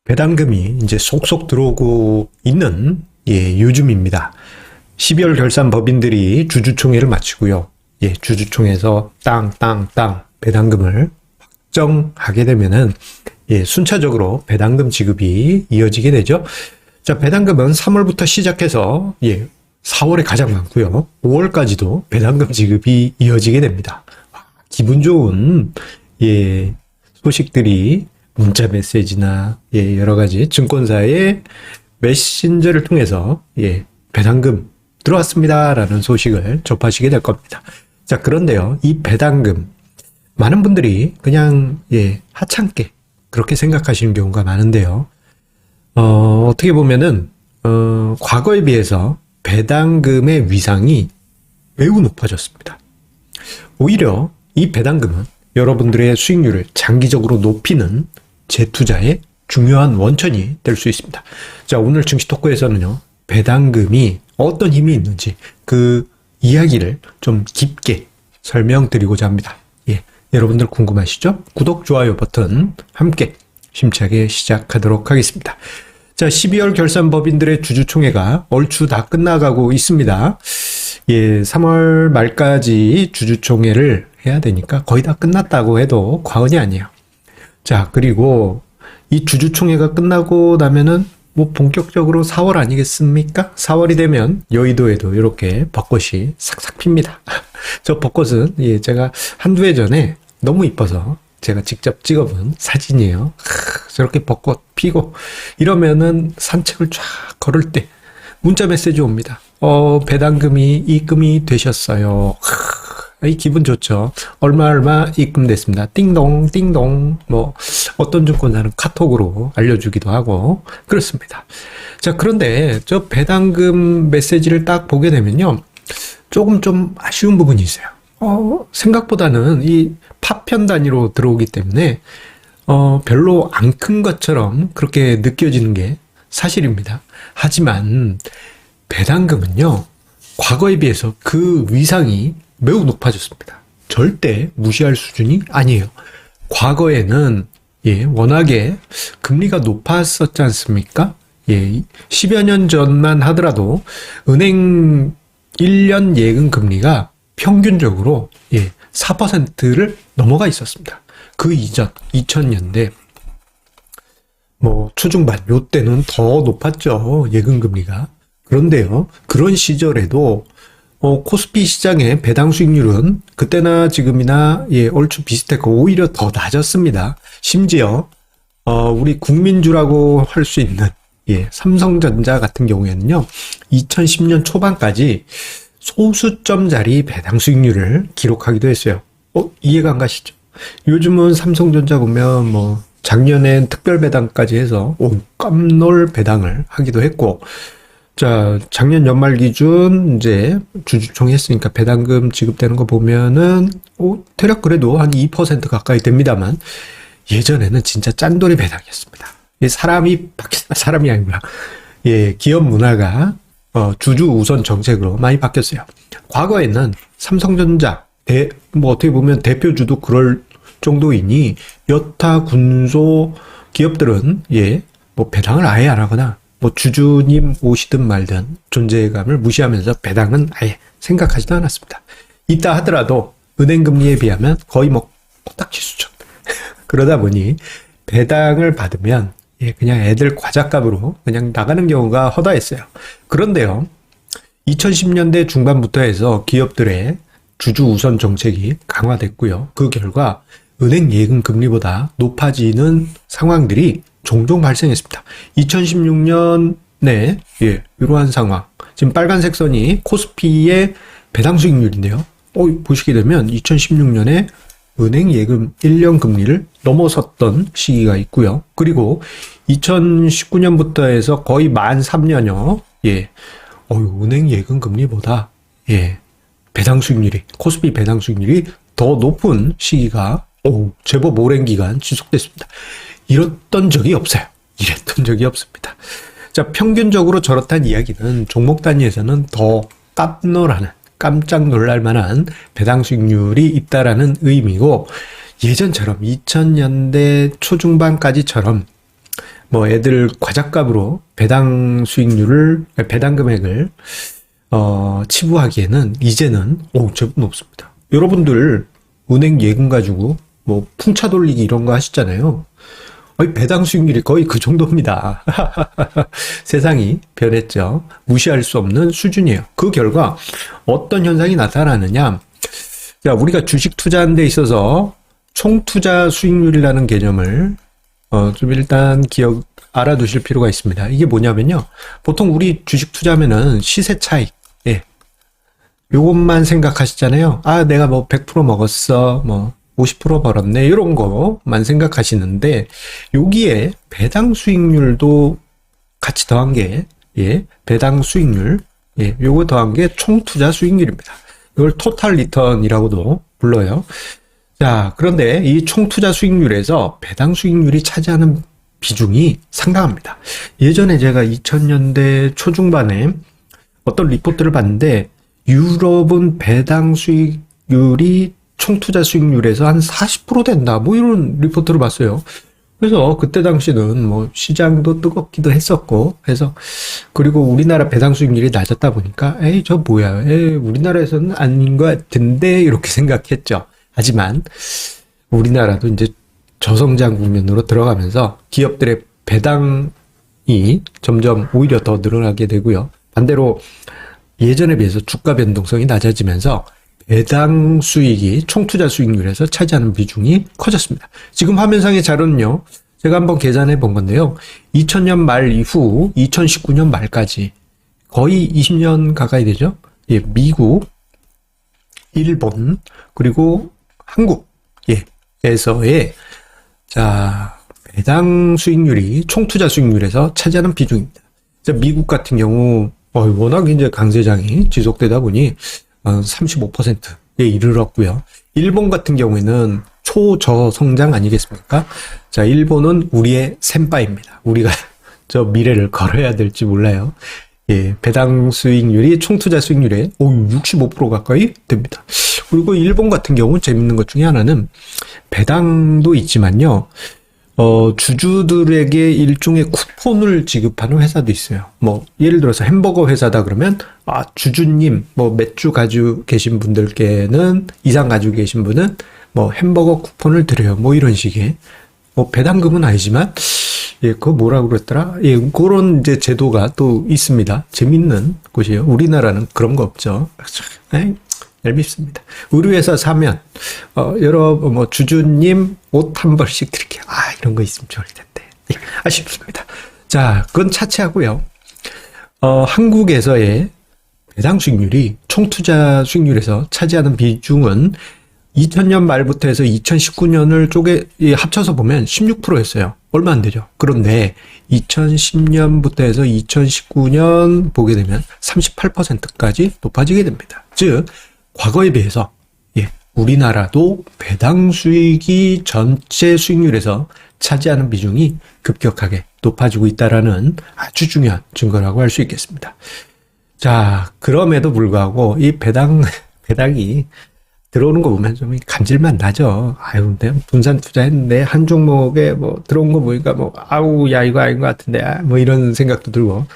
배당금이 이제 속속 들어오고 있는 요즘입니다. 12월 결산 법인들이 주주총회를 마치고요. 주주총회에서 땅 배당금을 확정하게 되면은 순차적으로 배당금 지급이 이어지게 되죠. 자, 배당금은 3월부터 시작해서 4월에 가장 많고요. 5월까지도 배당금 지급이 이어지게 됩니다. 기분 좋은 소식들이 문자 메시지나 여러 가지 증권사의 메신저를 통해서 배당금 들어왔습니다라는 소식을 접하시게 될 겁니다. 자, 그런데요, 이 배당금 많은 분들이 그냥 하찮게 그렇게 생각하시는 경우가 많은데요. 어떻게 보면은 과거에 비해서 배당금의 위상이 매우 높아졌습니다. 오히려 이 배당금은 여러분들의 수익률을 장기적으로 높이는 재투자의 중요한 원천이 될 수 있습니다. 자, 오늘 증시 토크에서는요, 배당금이 어떤 힘이 있는지 그 이야기를 좀 깊게 설명드리고자 합니다. 여러분들 궁금하시죠? 구독, 좋아요 버튼 함께 힘차게 시작하도록 하겠습니다. 자, 12월 결산 법인들의 주주총회가 얼추 다 끝나가고 있습니다. 3월 말까지 주주총회를 해야 되니까 거의 다 끝났다고 해도 과언이 아니에요. 자, 그리고 이 주주총회가 끝나고 나면은 뭐 본격적으로 4월 아니겠습니까? 4월이 되면 여의도에도 이렇게 벚꽃이 싹싹 핍니다. 저 벚꽃은 제가 한두 해 전에 너무 이뻐서 제가 직접 찍어본 사진이에요. 저렇게 벚꽃 피고 이러면은 산책을 쫙 걸을 때 문자 메시지 옵니다. 배당금이 입금이 되셨어요. 이 기분 좋죠. 얼마 입금됐습니다. 띵동 띵동. 뭐 어떤 증권사는 카톡으로 알려주기도 하고 그렇습니다. 자, 그런데 저 배당금 메시지를 딱 보게 되면요, 조금 좀 아쉬운 부분이 있어요. 생각보다는 이 파편 단위로 들어오기 때문에 별로 안 큰 것처럼 그렇게 느껴지는 게 사실입니다. 하지만 배당금은요, 과거에 비해서 그 위상이 매우 높아졌습니다. 절대 무시할 수준이 아니에요. 과거에는 워낙에 금리가 높았었지 않습니까? 10여 년 전만 하더라도 은행 1년 예금 금리가 평균적으로 4%를 넘어가 있었습니다. 그 이전 2000년대 뭐 초중반 요때는 더 높았죠, 예금 금리가. 그런데요, 그런 시절에도 코스피 시장의 배당 수익률은 그때나 지금이나 얼추 비슷했고 오히려 더 낮았습니다. 심지어 우리 국민주라고 할 수 있는 삼성전자 같은 경우에는요, 2010년 초반까지 소수점짜리 배당 수익률을 기록하기도 했어요. 이해가 안 가시죠? 요즘은 삼성전자 보면 뭐 작년엔 특별 배당까지 해서 깜놀 배당을 하기도 했고, 자, 작년 연말 기준 이제 주주총회 했으니까 배당금 지급되는 거 보면은 대략 그래도 한 2% 가까이 됩니다만, 예전에는 진짜 짠돌이 배당이었습니다. 사람이 아니구나. 기업 문화가 주주 우선 정책으로 많이 바뀌었어요. 과거에는 삼성전자 뭐 어떻게 보면 대표주도 그럴 정도이니 여타 군소 기업들은 뭐 배당을 아예 안 하거나 뭐 주주님 오시든 말든 존재감을 무시하면서 배당은 아예 생각하지도 않았습니다. 있다 하더라도 은행 금리에 비하면 거의 뭐 코딱지 수준. 그러다 보니 배당을 받으면 그냥 애들 과자값으로 그냥 나가는 경우가 허다했어요. 그런데요, 2010년대 중반부터 해서 기업들의 주주 우선 정책이 강화됐고요. 그 결과 은행 예금 금리보다 높아지는 상황들이 종종 발생했습니다. 2016년에 이러한 상황, 지금 빨간색 선이 코스피의 배당 수익률인데요. 보시게 되면 2016년에 은행 예금 1년 금리를 넘어섰던 시기가 있고요. 그리고 2019년부터 해서 거의 만 3년여 은행 예금 금리보다 배당 수익률이, 코스피 배당 수익률이 더 높은 시기가 제법 오랜 기간 지속됐습니다. 이랬던 적이 없어요. 이랬던 적이 없습니다. 자, 평균적으로 저렇단 이야기는 종목 단위에서는 더 깜짝 놀랄 만한 배당 수익률이 있다라는 의미고, 예전처럼 2000년대 초중반까지처럼 뭐 애들 과작값으로 배당 수익률을, 배당 금액을 치부하기에는 이제는 제법 높습니다. 여러분들 은행 예금 가지고 뭐 풍차 돌리기 이런 거 하시잖아요. 배당 수익률이 거의 그 정도입니다. 세상이 변했죠. 무시할 수 없는 수준이에요. 그 결과 어떤 현상이 나타나느냐. 자, 우리가 주식 투자하는 데 있어서 총투자 수익률이라는 개념을 좀 일단 알아두실 필요가 있습니다. 이게 뭐냐면요. 보통 우리 주식 투자하면은 시세 차익, 예. 요것만 생각하시잖아요. 내가 뭐 100% 먹었어. 뭐 50% 벌었네. 이런 거만 생각하시는데, 여기에 배당 수익률도 같이 더한 게, 예. 배당 수익률, 예. 요거 더한 게 총투자 수익률입니다. 이걸 토탈 리턴이라고도 불러요. 자, 그런데 이 총투자 수익률에서 배당 수익률이 차지하는 비중이 상당합니다. 예전에 제가 2000년대 초중반에 어떤 리포트를 봤는데, 유럽은 배당 수익률이 총투자 수익률에서 한 40% 된다. 뭐 이런 리포트를 봤어요. 그래서 그때 당시는 뭐 시장도 뜨겁기도 했었고 해서, 그리고 우리나라 배당 수익률이 낮았다 보니까 저 뭐야, 우리나라에서는 아닌 것 같은데 이렇게 생각했죠. 하지만 우리나라도 이제 저성장 국면으로 들어가면서 기업들의 배당이 점점 오히려 더 늘어나게 되고요. 반대로 예전에 비해서 주가 변동성이 낮아지면서 배당 수익이 총투자 수익률에서 차지하는 비중이 커졌습니다. 지금 화면상의 자료는요, 제가 한번 계산해 본 건데요. 2000년 말 이후 2019년 말까지 거의 20년 가까이 되죠. 예, 미국, 일본, 그리고 한국, 에서의, 자, 배당 수익률이 총투자 수익률에서 차지하는 비중입니다. 자, 미국 같은 경우, 워낙 이제 강세장이 지속되다 보니 35%에 이르렀고요. 일본 같은 경우에는 초저성장 아니겠습니까? 자, 일본은 우리의 셈바입니다. 우리가 저 미래를 걸어야 될지 몰라요. 예, 배당 수익률이 총투자 수익률에 65% 가까이 됩니다. 그리고 일본 같은 경우 재밌는 것 중에 하나는 배당도 있지만요. 주주들에게 일종의 쿠폰을 지급하는 회사도 있어요. 뭐 예를 들어서 햄버거 회사다 그러면 주주님 뭐 맥주 가지고 계신 분들께는, 이상 가지고 계신 분은 뭐 햄버거 쿠폰을 드려요. 뭐 이런 식의, 뭐 배당금은 아니지만, 예, 그거 뭐라고 그랬더라? 예, 그런 이제 제도가 또 있습니다. 재밌는 곳이에요. 우리나라는 그런 거 없죠. 얄밉습니다. 우리 회사 사면, 뭐 주주님 옷 한 벌씩 드릴게요. 이런 거 있으면 좋을 텐데. 예, 아쉽습니다. 자, 그건 차치하고요. 한국에서의 배당 수익률이 총투자 수익률에서 차지하는 비중은 2000년 말부터 해서 2019년을 합쳐서 보면 16%였어요. 얼마 안 되죠. 그런데 2010년부터 해서 2019년 보게 되면 38%까지 높아지게 됩니다. 즉, 과거에 비해서, 우리나라도 배당 수익이 전체 수익률에서 차지하는 비중이 급격하게 높아지고 있다라는 아주 중요한 증거라고 할 수 있겠습니다. 자, 그럼에도 불구하고 이 배당이 들어오는 거 보면 좀 감질만 나죠. 내가 분산 투자했는데 한 종목에 뭐 들어온 거 보니까 야, 이거 아닌 것 같은데, 뭐 이런 생각도 들고.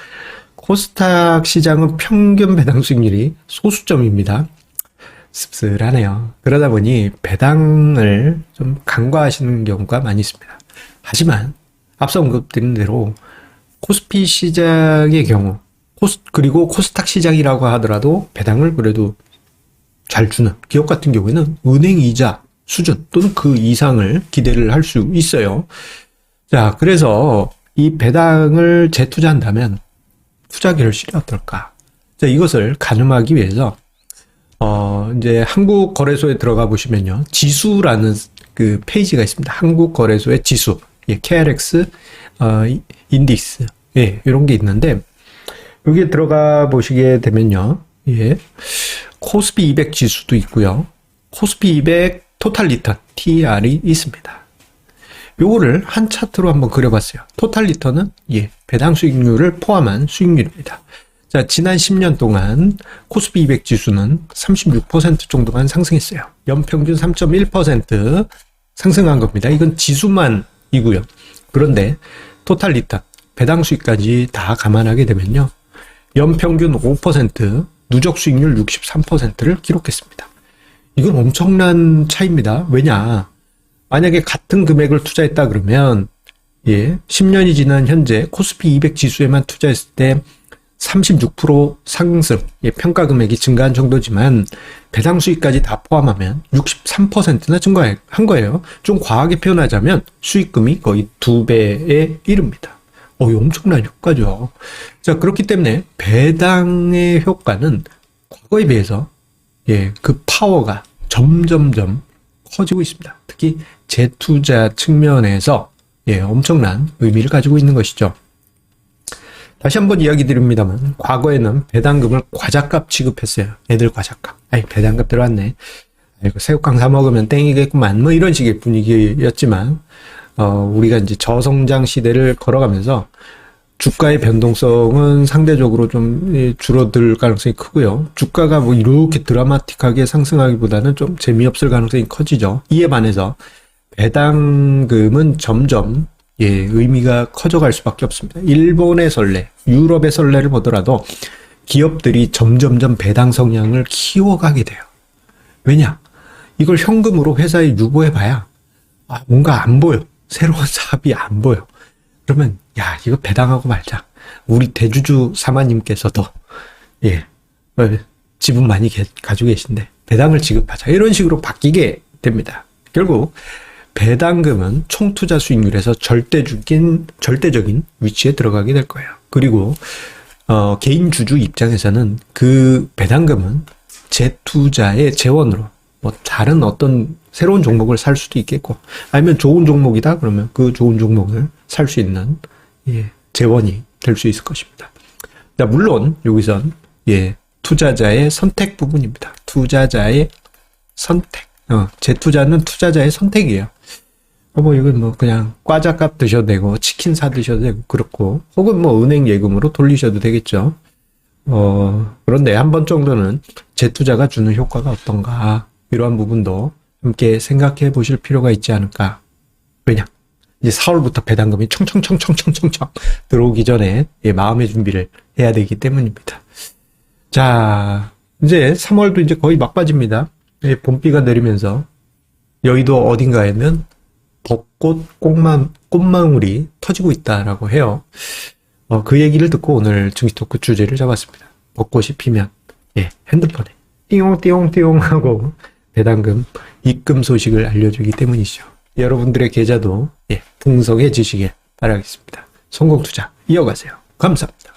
코스닥 시장은 평균 배당 수익률이 소수점입니다. 씁쓸하네요. 그러다 보니 배당을 좀 간과하시는 경우가 많이 있습니다. 하지만 앞서 언급드린 대로 코스피 시장의 경우, 그리고 코스닥 시장이라고 하더라도 배당을 그래도 잘 주는 기업 같은 경우에는 은행 이자 수준 또는 그 이상을 기대를 할 수 있어요. 자, 그래서 이 배당을 재투자한다면 투자 결실이 어떨까? 자, 이것을 가늠하기 위해서 이제 한국 거래소에 들어가 보시면요, 지수라는 그 페이지가 있습니다. 한국 거래소의 지수, KRX 인덱스, 이런 게 있는데, 여기에 들어가 보시게 되면요, 코스피 200 지수도 있고요, 코스피 200 토탈 리턴 TR이 있습니다. 요거를 한 차트로 한번 그려봤어요. 토탈 리턴은 배당 수익률을 포함한 수익률입니다. 자, 지난 10년 동안 코스피 200 지수는 36% 정도만 상승했어요. 연평균 3.1% 상승한 겁니다. 이건 지수만이고요. 그런데 토탈 리턴, 배당 수익까지 다 감안하게 되면요. 연평균 5%, 누적 수익률 63%를 기록했습니다. 이건 엄청난 차이입니다. 왜냐? 만약에 같은 금액을 투자했다 그러면 10년이 지난 현재 코스피 200 지수에만 투자했을 때 36% 상승, 평가 금액이 증가한 정도지만 배당 수익까지 다 포함하면 63%나 증가한 거예요. 좀 과하게 표현하자면 수익금이 거의 2배에 이릅니다. 이거 엄청난 효과죠. 자, 그렇기 때문에 배당의 효과는 과거에 비해서 그 파워가 점점점 커지고 있습니다. 특히 재투자 측면에서 엄청난 의미를 가지고 있는 것이죠. 다시 한번 이야기 드립니다만 과거에는 배당금을 과자값 취급했어요. 애들 과자값. 배당금 들어왔네. 아이고, 새우깡 사 먹으면 땡이겠구만. 뭐 이런 식의 분위기였지만 우리가 이제 저성장 시대를 걸어가면서 주가의 변동성은 상대적으로 좀 줄어들 가능성이 크고요. 주가가 뭐 이렇게 드라마틱하게 상승하기보다는 좀 재미없을 가능성이 커지죠. 이에 반해서 배당금은 점점 의미가 커져갈 수밖에 없습니다. 일본의 선례, 유럽의 선례를 보더라도 기업들이 점점점 배당 성향을 키워가게 돼요. 왜냐? 이걸 현금으로 회사에 유보해봐야 뭔가 안 보여. 새로운 사업이 안 보여. 그러면 이거 배당하고 말자. 우리 대주주 사마님께서도 지분 많이 가지고 계신데 배당을 지급하자. 이런 식으로 바뀌게 됩니다. 결국 배당금은 총투자 수익률에서 절대적인 위치에 들어가게 될 거예요. 그리고 개인 주주 입장에서는 그 배당금은 재투자의 재원으로 뭐 다른 어떤 새로운 종목을 살 수도 있겠고, 아니면 좋은 종목이다 그러면 그 좋은 종목을 살 수 있는 재원이 될 수 있을 것입니다. 자, 물론 여기선 투자자의 선택 부분입니다. 투자자의 선택. 재투자는 투자자의 선택이에요. 이건 뭐 그냥 과자값 드셔도 되고 치킨 사 드셔도 되고 그렇고, 혹은 뭐 은행 예금으로 돌리셔도 되겠죠. 그런데 한 번 정도는 재투자가 주는 효과가 어떤가, 이러한 부분도 함께 생각해 보실 필요가 있지 않을까. 왜냐? 이제 4월부터 배당금이 청청청청청청청 들어오기 전에 마음의 준비를 해야 되기 때문입니다. 자, 이제 3월도 이제 거의 막바지입니다. 봄비가 내리면서 여의도 어딘가에는 벚꽃 꽃망울이 터지고 있다라고 해요. 그 얘기를 듣고 오늘 증시토크 주제를 잡았습니다. 벚꽃이 피면 핸드폰에 띠용띠용띠용 하고 배당금 입금 소식을 알려주기 때문이죠. 여러분들의 계좌도 풍성해지시길 바라겠습니다. 성공투자 이어가세요. 감사합니다.